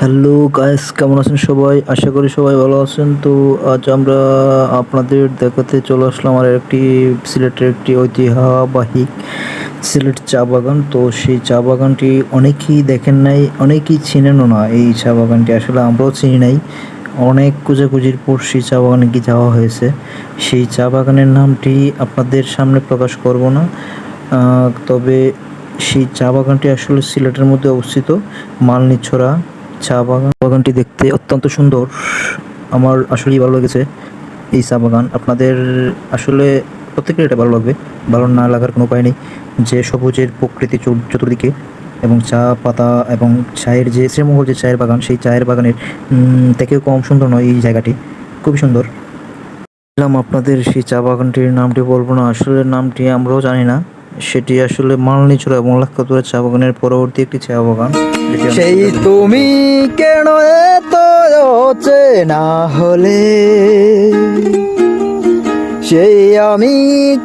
Hello guys, কেমন আছেন সবাই? আশা করি সবাই ভালো আছেন। তো আজ আমরা আপনাদের দেখাতে চলে আসলাম আর একটি সিলেটের একটি ঐতিহ্যবাহী সিলেট চা বাগান। তো সেই চা বাগানটি অনেকেই দেখেন নাই, অনেকেই চিনেনও না। এই চা বাগানটি আসলে আমরাও চিনি নাই, অনেক খোঁজাখুঁজির পর সেই চা বাগানে কি যাওয়া হয়েছে। সেই চা বাগানের নামটি আপনাদের সামনে প্রকাশ করব না, তবে সেই চা বাগানটি আসলে সিলেটের মধ্যে অবস্থিত, মালনীছড়া চা বাগানটি দেখতে অত্যন্ত সুন্দর। আমার আসলেই ভালো লেগেছে এই চা বাগান। আপনাদের আসলে প্রত্যেকের এটা ভালো লাগবে, ভালো না লাগার কোনো উপায় নেই। যে সবুজের প্রকৃতি চতুর্দিকে, এবং চা পাতা এবং চায়ের যে শ্রীমঙ্গল যে চায়ের বাগান, সেই চায়ের বাগানের থেকেও কম সুন্দর নয় এই জায়গাটি, খুবই সুন্দর। আপনাদের সেই চা বাগানটির নামটি বলবো না, আসলে নামটি আমরাও জানি না। সেটি আসলে মালনীছড়া এবং লাক্ষাতুরা চা বাগানের পরবর্তী একটি চা বাগান। সেই তুমি কেন এত অচেনা হলে, সেই আমি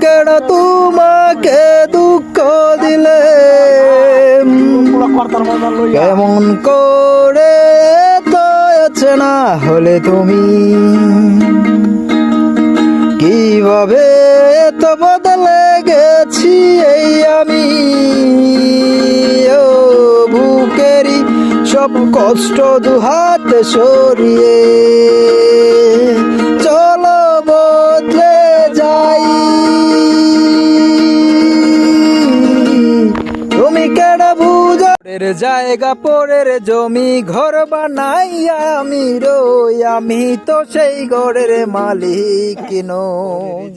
কেন তোমাকে দুঃখ দিলে, কেমন করে এত অচেনা হলে তুমি, কিভাবে তো বদলে গেছি এই আমি, ও বুকেরই সব কষ্ট দুহাতে সরিয়ে চলো বদলে যাই। তুমি কেন বুঝো পরের জায়গা পরের জমি ঘর বানাই আমি রই, আমি তো সেই ঘরের মালিক নই।